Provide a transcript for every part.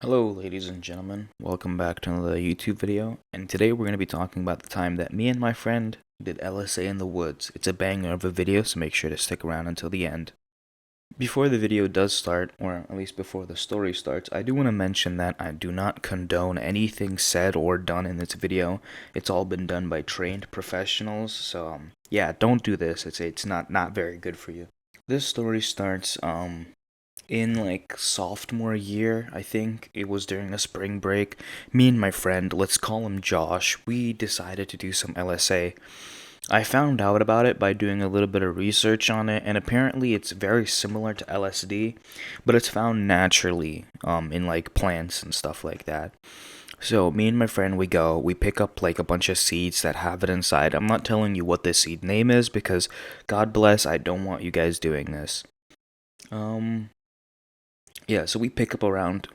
Hello ladies and gentlemen, welcome back to another YouTube video, and today we're going to be talking about the time that me and my friend did LSA in the woods. It's a banger of a video, so make sure to stick around until the end. Before the video does start, or at least before the story starts, I do want to mention that I do not condone anything said or done in this video. It's all been done by trained professionals, so yeah, don't do this. It's not very good for you. This story starts in like sophomore year. I think it was during a spring break. Me and my friend, let's call him Josh, we decided to do some LSA. I found out about it by doing a little bit of research on it, and apparently it's very similar to LSD, but it's found naturally in like plants and stuff like that. So me and my friend, we pick up like a bunch of seeds that have it inside. I'm not telling you what the seed name is because God bless, I don't want you guys doing this. Um yeah, so we pick up around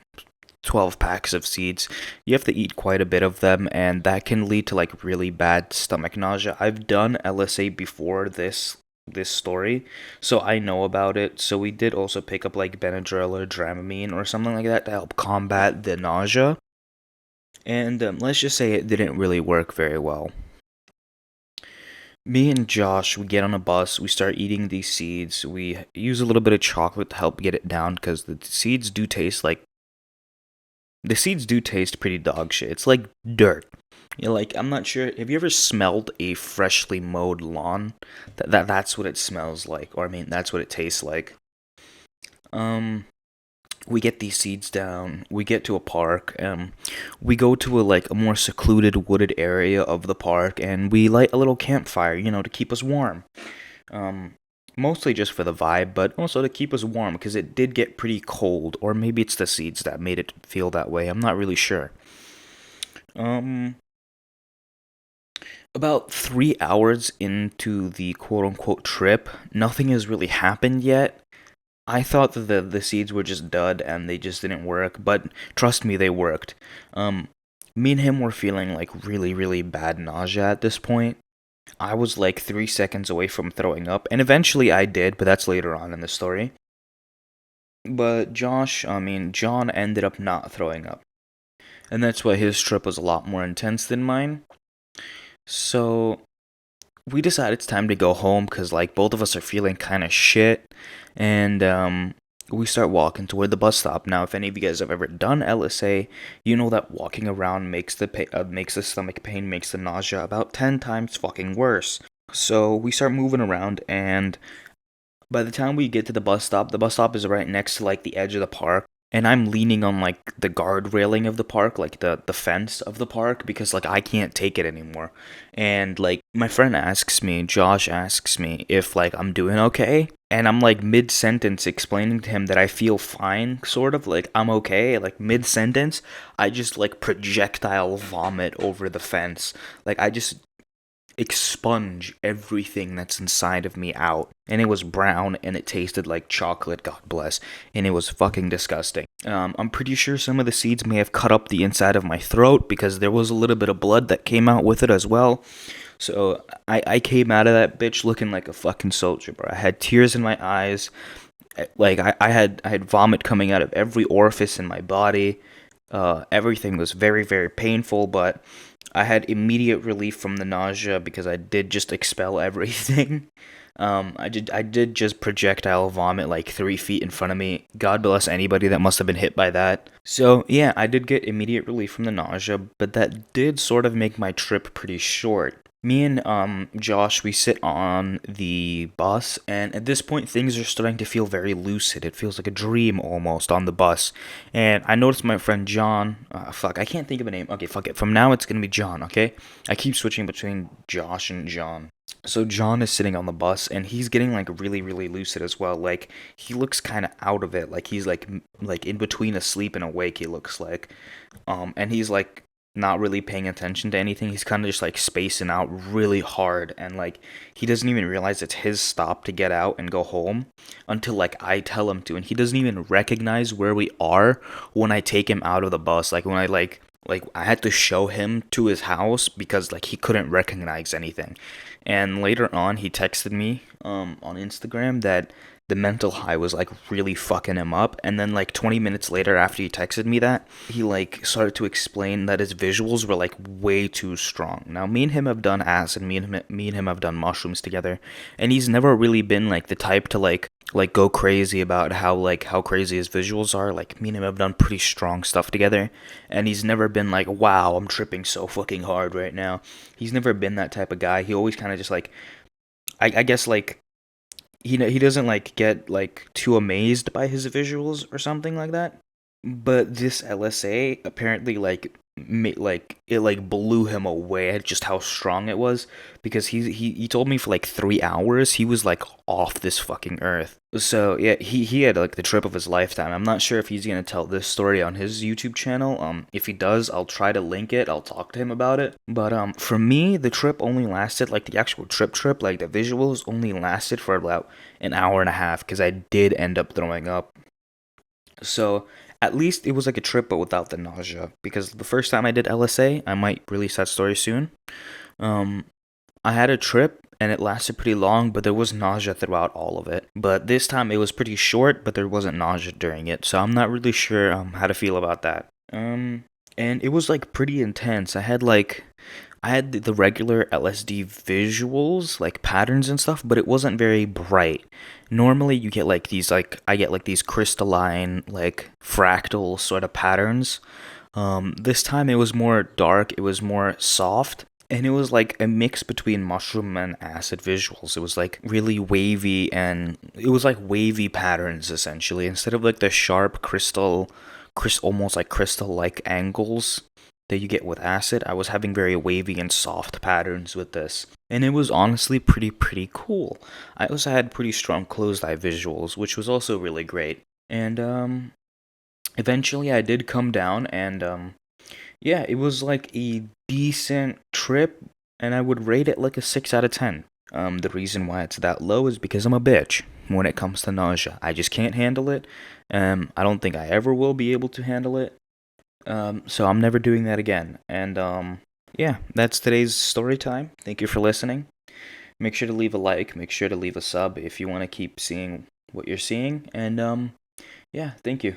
12 packs of seeds. You have to eat quite a bit of them, and that can lead to like really bad stomach nausea. I've done LSA before this story, so I know about it. So we did also pick up like Benadryl or Dramamine or something like that to help combat the nausea. And let's just say it didn't really work very well. Me and Josh, we get on a bus, we start eating these seeds. We use a little bit of chocolate to help get it down because the seeds do taste pretty dog shit. It's like dirt. You know, like I'm not sure. Have you ever smelled a freshly mowed lawn? That's what it smells like, or I mean, that's what it tastes like. Um, we get these seeds down. We get to a park. We go to a more secluded wooded area of the park, and we light a little campfire, to keep us warm. Um, Mostly just for the vibe, but also to keep us warm because it did get pretty cold, or maybe it's the seeds that made it feel that way. I'm not really sure. Um, about 3 hours into the quote unquote trip, nothing has really happened yet. I thought that the seeds were just dud and they just didn't work, but trust me, they worked. Um, Me and him were feeling like really, really bad nausea at this point. I was like 3 seconds away from throwing up, and eventually I did, but that's later on in the story. But John ended up not throwing up. And that's why his trip was a lot more intense than mine. So we decided it's time to go home because, like, both of us are feeling kind of shit. And, we start walking toward the bus stop. Now, if any of you guys have ever done LSA, you know that walking around makes the stomach pain, makes the nausea about 10 times fucking worse. So we start moving around, and by the time we get to the bus stop is right next to like the edge of the park. And I'm leaning on like the guard railing of the park, like the fence of the park, because like I can't take it anymore. And like my friend asks me, Josh asks me if like I'm doing okay. And I'm like mid sentence explaining to him that I feel fine, sort of like I'm okay. Like mid sentence, I just like projectile vomit over the fence. Like I just expunge everything that's inside of me out. And it was brown and it tasted like chocolate, God bless. And it was fucking disgusting. I'm pretty sure some of the seeds may have cut up the inside of my throat because there was a little bit of blood that came out with it as well. So I came out of that bitch looking like a fucking soldier, bro. I had tears in my eyes. Like I had vomit coming out of every orifice in my body. Everything was very, very painful, but I had immediate relief from the nausea because I did just expel everything. I did just projectile vomit like 3 feet in front of me. God bless anybody that must have been hit by that. So yeah, I did get immediate relief from the nausea, but that did sort of make my trip pretty short. Me and Josh, we sit on the bus, and at this point things are starting to feel very lucid. It feels like a dream almost on the bus. And I noticed my friend John, fuck, I can't think of a name. Okay, fuck it. From now it's gonna be John, okay? I keep switching between Josh and John. So John is sitting on the bus and he's getting like really, really lucid as well. Like he looks kind of out of it. Like he's like in between asleep and awake, he looks like. And he's like not really paying attention to anything. He's kind of just like spacing out really hard, and like he doesn't even realize it's his stop to get out and go home until like I tell him to, and he doesn't even recognize where we are when I take him out of the bus. Like when I I had to show him to his house because like he couldn't recognize anything. And later on he texted me on Instagram that the mental high was like really fucking him up. And then like 20 minutes later, after he texted me that, he like started to explain that his visuals were like way too strong. Now me and him have done acid, me and him have done mushrooms together, and he's never really been like the type to like go crazy about how crazy his visuals are. Like me and him have done pretty strong stuff together, and he's never been like, wow, I'm tripping so fucking hard right now. He's never been that type of guy. He always kind of just like, I guess like he doesn't like get like too amazed by his visuals or something like that. But this LSA apparently like it like blew him away at just how strong it was, because he told me for like 3 hours he was like off this fucking earth. So yeah, he had like the trip of his lifetime. I'm not sure if he's gonna tell this story on his YouTube channel. If he does, I'll try to link it. I'll talk to him about it. But for me, the trip only lasted, like the actual trip, like the visuals only lasted for about an hour and a half, because I did end up throwing up. So at least it was like a trip, but without the nausea. Because the first time I did LSA, I might release that story soon. Um, I had a trip and it lasted pretty long, but there was nausea throughout all of it. But this time it was pretty short, but there wasn't nausea during it. So I'm not really sure how to feel about that. And it was like pretty intense. I had the regular LSD visuals, like patterns and stuff, but it wasn't very bright. Normally, you get like these, like, I get like these crystalline, like fractal sort of patterns. This time it was more dark, it was more soft, and it was like a mix between mushroom and acid visuals. It was like really wavy, and it was like wavy patterns essentially, instead of like the sharp almost like crystal like angles that you get with acid. I was having very wavy and soft patterns with this. And it was honestly pretty cool. I also had pretty strong closed eye visuals, which was also really great. And eventually I did come down, and yeah, it was like a decent trip, and I would rate it like a 6 out of 10. The reason why it's that low is because I'm a bitch when it comes to nausea. I just can't handle it. I don't think I ever will be able to handle it. So I'm never doing that again. And yeah, that's today's story time. Thank you for listening. Make sure to leave a like, make sure to leave a sub if you want to keep seeing what you're seeing. And yeah, thank you.